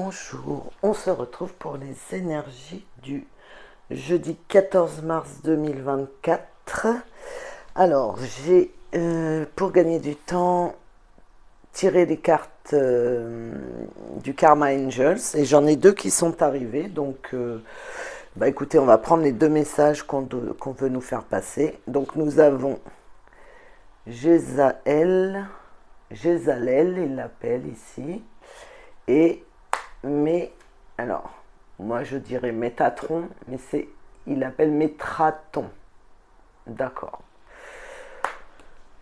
Bonjour, on se retrouve pour les énergies du jeudi 14 mars 2024. Alors, j'ai, pour gagner du temps, tiré les cartes du Karma Angels et j'en ai deux qui sont arrivés. Donc, écoutez, on va prendre les deux messages qu'on veut nous faire passer. Donc, nous avons Jézalel, il l'appelle ici, et alors, moi je dirais Métatron, mais il appelle Métraton. D'accord.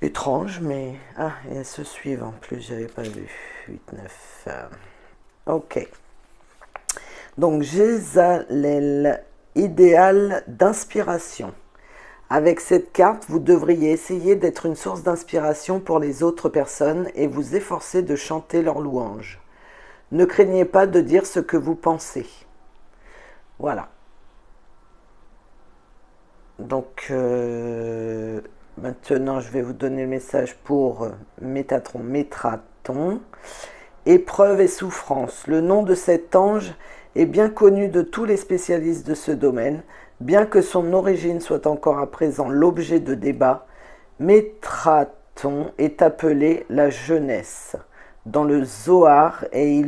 Étrange, mais... Ah, et elles se suivent en plus, j'avais pas vu. 8, 9. Ok. Donc, Jézalel, idéal d'inspiration. Avec cette carte, vous devriez essayer d'être une source d'inspiration pour les autres personnes et vous efforcer de chanter leurs louanges. Ne craignez pas de dire ce que vous pensez. Voilà. Donc, maintenant, je vais vous donner le message pour Métraton. Épreuve et souffrance. Le nom de cet ange est bien connu de tous les spécialistes de ce domaine, bien que son origine soit encore à présent l'objet de débats. Métraton est appelé la jeunesse dans le Zohar et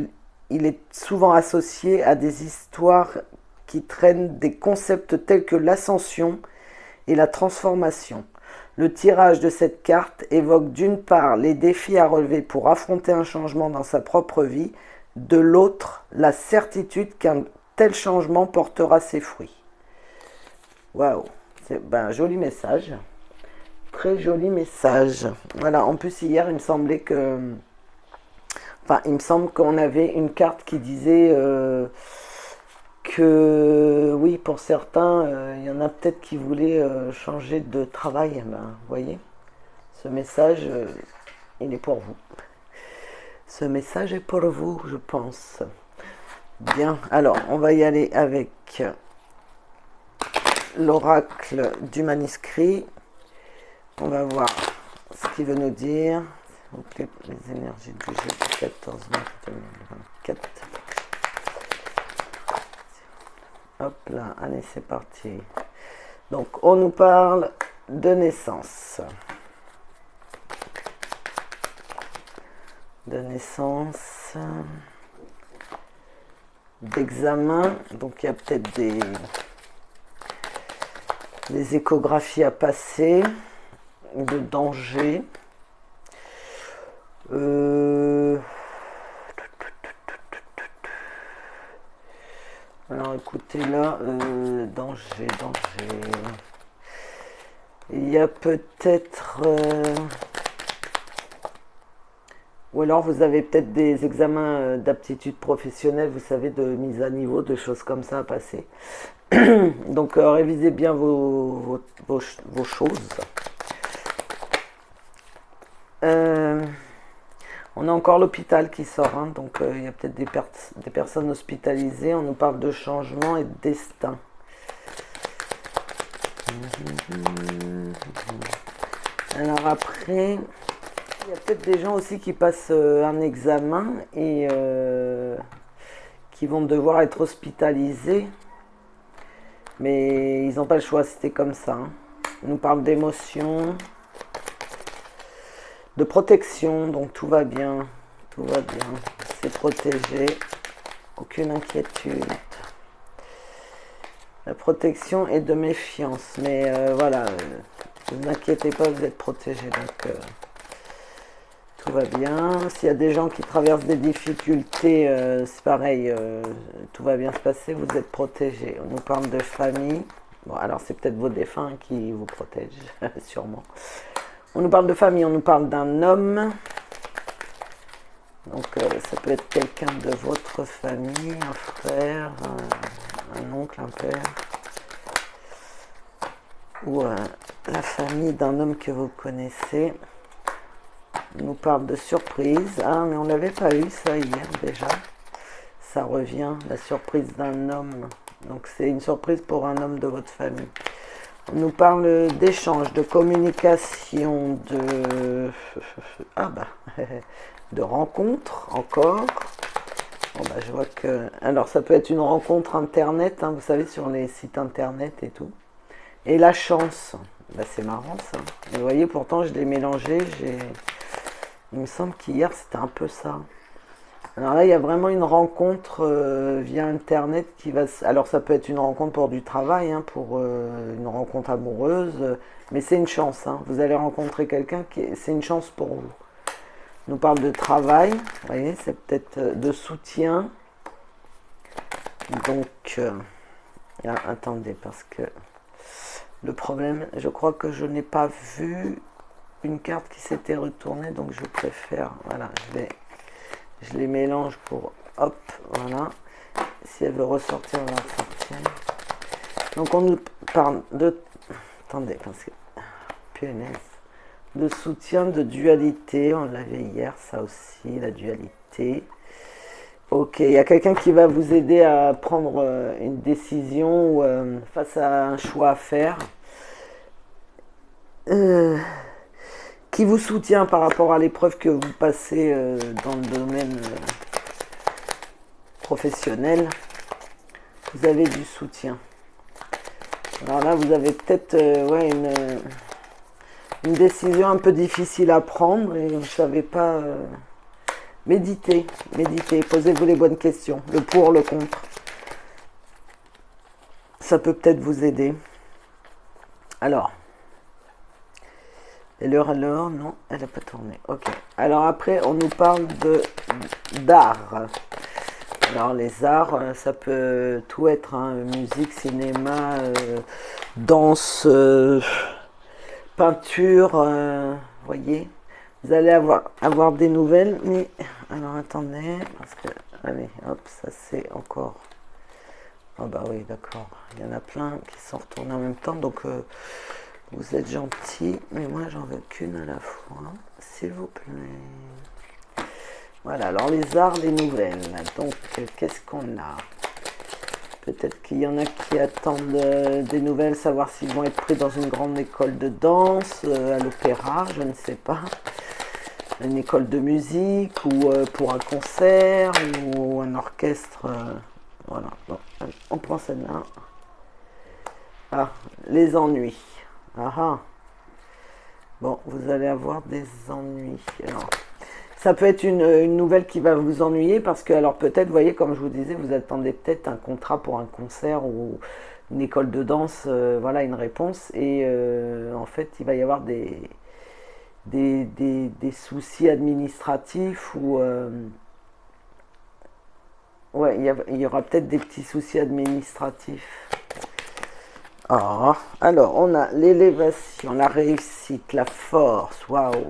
il est souvent associé à des histoires qui traînent des concepts tels que l'ascension et la transformation. Le tirage de cette carte évoque d'une part les défis à relever pour affronter un changement dans sa propre vie, de l'autre la certitude qu'un tel changement portera ses fruits. Waouh, c'est un joli message, très joli message. Voilà, en plus hier il me semblait que... Enfin, il me semble qu'on avait une carte qui disait que, oui, pour certains, il y en a peut-être qui voulaient changer de travail. Vous voyez, ce message, il est pour vous. Ce message est pour vous, je pense. Bien, alors, on va y aller avec l'oracle du manuscrit. On va voir ce qu'il veut nous dire. Okay, les énergies du jeudi 14 mars 2024. Hop là, allez, c'est parti. Donc, on nous parle de naissance. D'examen. Donc, il y a peut-être des échographies à passer, de danger. Alors écoutez là, danger. Il y a peut-être... ou alors vous avez peut-être des examens d'aptitude professionnelle, vous savez, de mise à niveau, de choses comme ça à passer. Donc révisez bien vos choses. On a encore l'hôpital qui sort, hein, donc il y a peut-être des personnes hospitalisées. On nous parle de changement et de destin. Alors après, il y a peut-être des gens aussi qui passent un examen et qui vont devoir être hospitalisés. Mais ils n'ont pas le choix, c'était comme ça. Hein. On nous parle d'émotions. De protection, donc tout va bien, c'est protégé, aucune inquiétude. La protection est de méfiance, mais voilà, ne vous inquiétez pas, vous êtes protégé, donc tout va bien. S'il y a des gens qui traversent des difficultés, c'est pareil, tout va bien se passer, vous êtes protégé. On nous parle de famille, bon alors c'est peut-être vos défunts qui vous protègent, sûrement. On nous parle de famille, on nous parle d'un homme. Donc ça peut être quelqu'un de votre famille, un frère, un oncle, un père. Ou la famille d'un homme que vous connaissez. On nous parle de surprise. Ah, mais on n'avait pas eu ça hier déjà. Ça revient, la surprise d'un homme. Donc c'est une surprise pour un homme de votre famille. On nous parle d'échange, de communication, de rencontres encore. Bon, bah, je vois que... Alors, ça peut être une rencontre internet, hein, vous savez, sur les sites internet et tout. Et la chance. Bah, c'est marrant, ça. Et vous voyez, pourtant, je l'ai mélangé. Il me semble qu'hier, c'était un peu ça. Alors là, il y a vraiment une rencontre via Internet qui va... Alors, ça peut être une rencontre pour du travail, hein, pour une rencontre amoureuse. Mais c'est une chance, hein. Vous allez rencontrer quelqu'un c'est une chance pour vous. On nous parle de travail, vous voyez, c'est peut-être de soutien. Donc, attendez, parce que le problème, je crois que je n'ai pas vu une carte qui s'était retournée, donc je préfère, voilà, je les mélange pour, hop, voilà. Si elle veut ressortir, elle va ressortir. Donc on nous parle de, attendez, parce que, punaise, de soutien, de dualité, on l'avait hier, ça aussi, la dualité. Ok, il y a quelqu'un qui va vous aider à prendre une décision face à un choix à faire. Qui vous soutient par rapport à l'épreuve que vous passez dans le domaine professionnel. Vous avez du soutien. Alors là, vous avez peut-être une décision un peu difficile à prendre et vous ne savez pas... Méditez, posez-vous les bonnes questions, le pour, le contre. Ça peut peut-être vous aider. Alors, et l'heure alors, non, elle n'a pas tourné. Ok. Alors après, on nous parle d'art. Alors les arts, ça peut tout être, hein, musique, cinéma, danse, peinture, voyez. Vous allez avoir des nouvelles, mais alors attendez, parce que, allez, hop, ça c'est encore, ah bah oui, d'accord, il y en a plein qui sont retournés en même temps, donc vous êtes gentils, mais moi j'en veux qu'une à la fois, s'il vous plaît. Voilà, alors les arts, les nouvelles, donc qu'est-ce qu'on a? Peut-être qu'il y en a qui attendent des nouvelles, savoir s'ils vont être pris dans une grande école de danse, à l'opéra, je ne sais pas. Une école de musique ou pour un concert ou un orchestre. Voilà, bon, on prend celle-là. Ah, les ennuis. Ah ah. Bon, vous allez avoir des ennuis. Alors, ça peut être une nouvelle qui va vous ennuyer parce que, alors peut-être, vous voyez, comme je vous disais, vous attendez peut-être un contrat pour un concert ou une école de danse, voilà, une réponse. Et en fait, il va y avoir des soucis administratifs ou ouais, il y aura peut-être des petits soucis administratifs. Ah, alors on a l'élévation, la réussite, la force, waouh,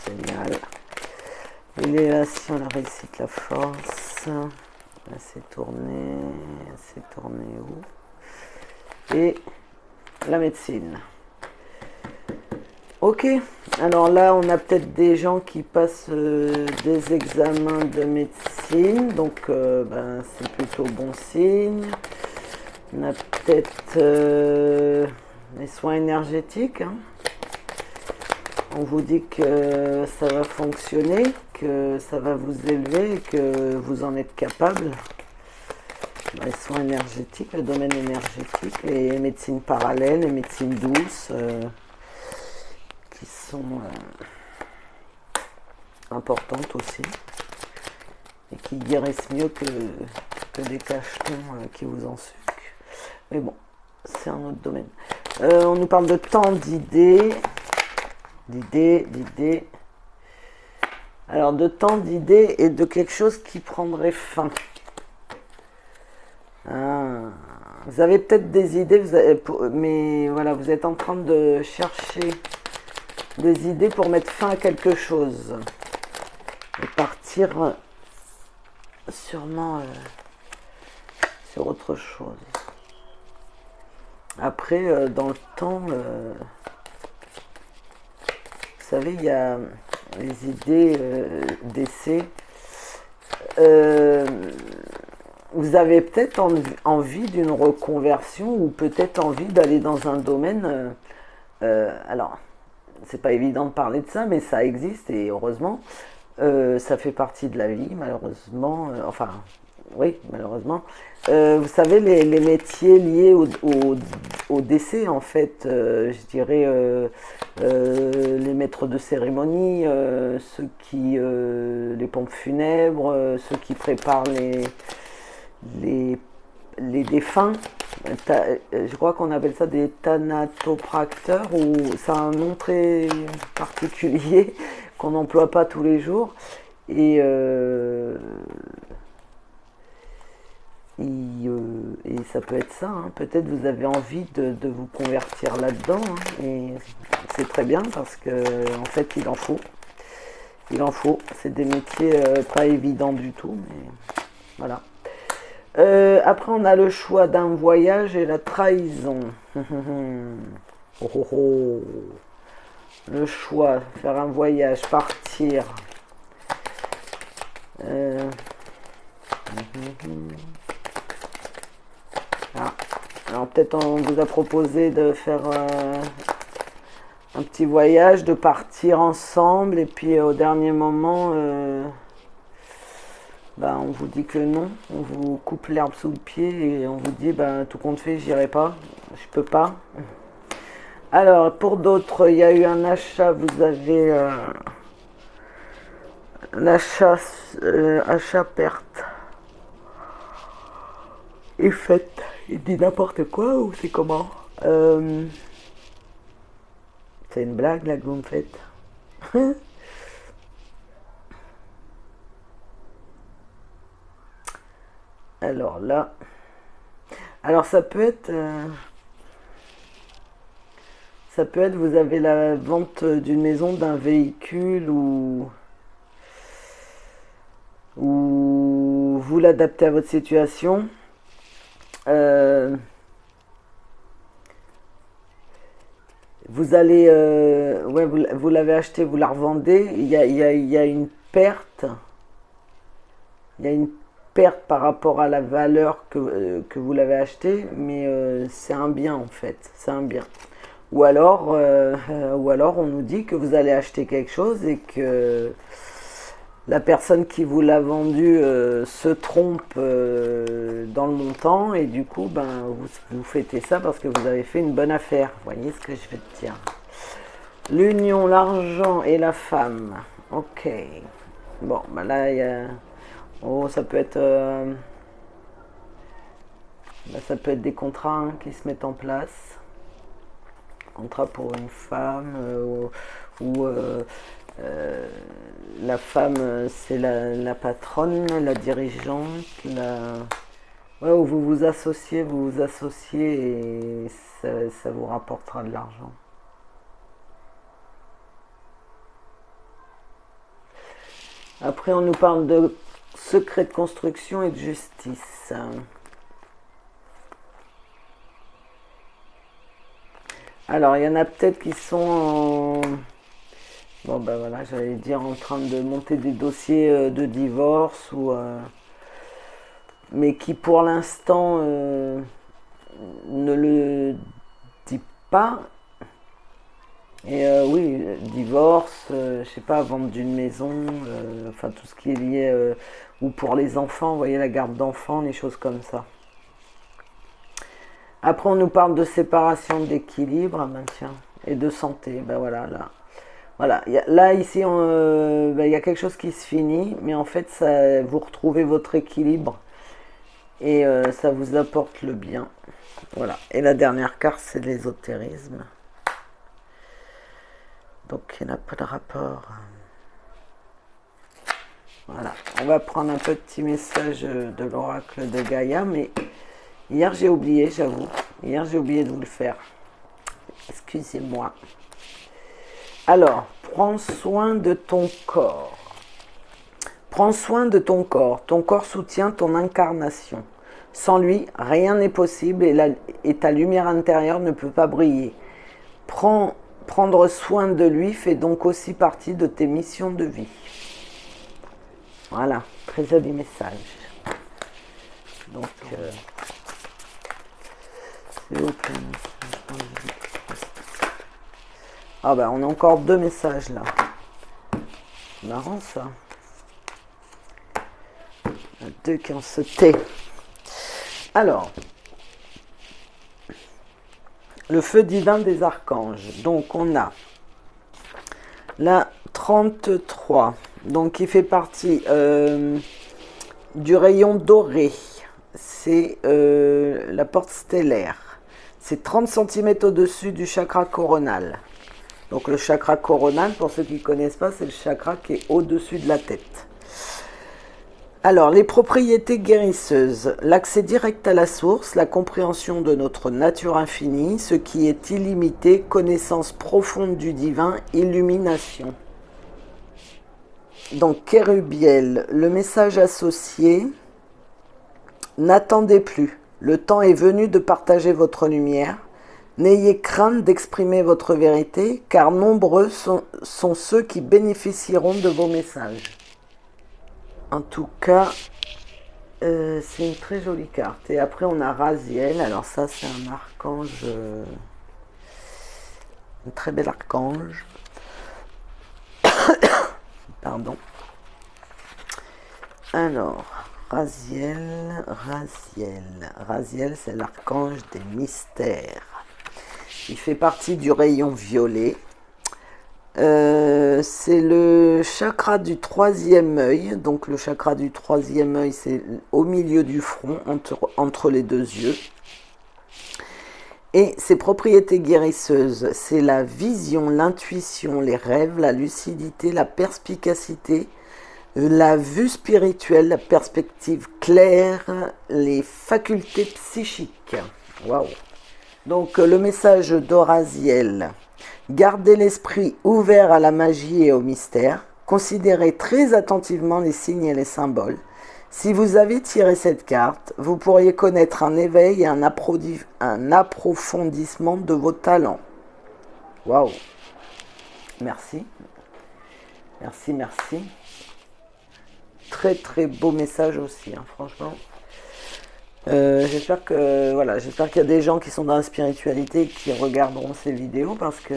génial. L'élévation, la réussite, la force. Elle s'est tournée où? Et la médecine. Ok, alors là on a peut-être des gens qui passent des examens de médecine, donc c'est plutôt bon signe. On a peut-être les soins énergétiques, hein. On vous dit que ça va fonctionner, que ça va vous élever et que vous en êtes capable. Les soins énergétiques, le domaine énergétique, les médecines parallèles, les médecines douces. Qui sont importantes aussi et qui guérissent mieux que des cachetons qui vous en sucent. Mais bon, c'est un autre domaine. On nous parle de temps, d'idées. Alors de temps, d'idées et de quelque chose qui prendrait fin. Vous avez peut-être des idées, mais voilà, vous êtes en train de chercher des idées pour mettre fin à quelque chose et partir sûrement sur autre chose. Après, dans le temps, vous savez, il y a les idées d'essai. Vous avez peut-être envie d'une reconversion ou peut-être envie d'aller dans un domaine. Alors, c'est pas évident de parler de ça, mais ça existe et heureusement. Ça fait partie de la vie, malheureusement. Enfin, oui, malheureusement. Vous savez, les métiers liés au décès, en fait, je dirais les maîtres de cérémonie, les pompes funèbres, ceux qui préparent les, les défunts. Je crois qu'on appelle ça des thanatopracteurs, ou c'est un nom très particulier qu'on n'emploie pas tous les jours. Et, euh, et ça peut être ça, hein. Peut-être vous avez envie de vous convertir là-dedans, hein. Et c'est très bien parce que en fait il en faut. Il en faut. C'est des métiers pas évidents du tout, mais voilà. Après, on a le choix d'un voyage et la trahison. Oh, oh, oh. Le choix, faire un voyage, partir. Ah. Alors peut-être on vous a proposé de faire un petit voyage, de partir ensemble, et puis au dernier moment, on vous dit que non, on vous coupe l'herbe sous le pied et on vous dit tout compte fait, j'irai pas, je peux pas. Alors pour d'autres, il y a eu un achat, vous avez un achat perte et fait. Il dit n'importe quoi ou c'est comment? C'est une blague là que vous me faites. Alors là, alors ça peut être vous avez la vente d'une maison, d'un véhicule, ou vous l'adaptez à votre situation. Vous allez, ouais, vous l'avez acheté, vous la revendez. Il y a une perte. Il y a une perte par rapport à la valeur que vous l'avez acheté, mais c'est un bien en fait. C'est un bien. Ou alors on nous dit que vous allez acheter quelque chose et que la personne qui vous l'a vendu se trompe dans le montant, et du coup vous fêtez ça parce que vous avez fait une bonne affaire. Vous voyez ce que je vais te dire. L'union, l'argent et la femme. Ok. Bon, là il y a... Oh, ça peut être... ça peut être des contrats, hein, qui se mettent en place. Contrat pour une femme, ou la femme c'est la patronne, la dirigeante, ouais, où vous vous associez et ça vous rapportera de l'argent. Après on nous parle de secret de construction et de justice. Alors il y en a peut-être qui sont en... Bon voilà, j'allais dire en train de monter des dossiers de divorce, mais qui pour l'instant ne le dit pas. Et oui, divorce, je sais pas, vente d'une maison, enfin tout ce qui est lié, ou pour les enfants, vous voyez, la garde d'enfants, les choses comme ça. Après on nous parle de séparation, d'équilibre, tiens, et de santé, voilà, là. Voilà, là ici il y a quelque chose qui se finit, mais en fait vous retrouvez votre équilibre et ça vous apporte le bien. Voilà, et la dernière carte c'est l'ésotérisme. Donc il n'y a pas de rapport. Voilà, on va prendre un petit message de l'oracle de Gaïa, mais hier j'ai oublié, j'avoue. Hier j'ai oublié de vous le faire. Excusez-moi. Alors, prends soin de ton corps. Prends soin de ton corps. Ton corps soutient ton incarnation. Sans lui, rien n'est possible et ta lumière intérieure ne peut pas briller. Prendre soin de lui fait donc aussi partie de tes missions de vie. Voilà, très joli message. Donc, c'est ok. Ah on a encore 2 messages là. C'est marrant ça. Deux qui ont sauté. Alors, le feu divin des archanges. Donc, on a la 33. Donc, qui fait partie du rayon doré. C'est la porte stellaire. C'est 30 cm au-dessus du chakra coronal. Donc, le chakra coronal, pour ceux qui ne connaissent pas, c'est le chakra qui est au-dessus de la tête. Alors, les propriétés guérisseuses, l'accès direct à la source, la compréhension de notre nature infinie, ce qui est illimité, connaissance profonde du divin, illumination. Donc, Kérubiel, le message associé, n'attendez plus, le temps est venu de partager votre lumière, n'ayez crainte d'exprimer votre vérité, car nombreux sont ceux qui bénéficieront de vos messages. En tout cas, c'est une très jolie carte. Et après, on a Raziel. Alors ça, c'est un archange, un très bel archange. Pardon. Alors, Raziel, c'est l'archange des mystères. Il fait partie du rayon violet. C'est le chakra du troisième œil. Donc le chakra du troisième œil, c'est au milieu du front, entre les deux yeux. Et ses propriétés guérisseuses, c'est la vision, l'intuition, les rêves, la lucidité, la perspicacité, la vue spirituelle, la perspective claire, les facultés psychiques. Waouh! Donc le message d'Oraziel. Gardez l'esprit ouvert à la magie et au mystère. Considérez très attentivement les signes et les symboles. Si vous avez tiré cette carte, vous pourriez connaître un éveil et un approfondissement de vos talents. Waouh! Merci. Merci, merci. Très, très beau message aussi, hein, franchement. J'espère que j'espère qu'il y a des gens qui sont dans la spiritualité qui regarderont ces vidéos parce que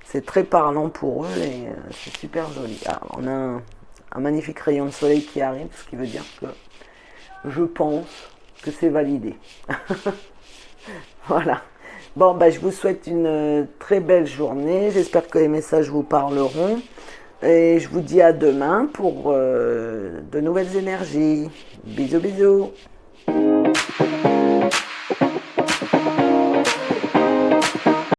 c'est très parlant pour eux et c'est super joli. Ah, on a un magnifique rayon de soleil qui arrive, ce qui veut dire que je pense que c'est validé. Voilà. Bon, je vous souhaite une très belle journée. J'espère que les messages vous parleront. Et je vous dis à demain pour de nouvelles énergies. Bisous, bisous.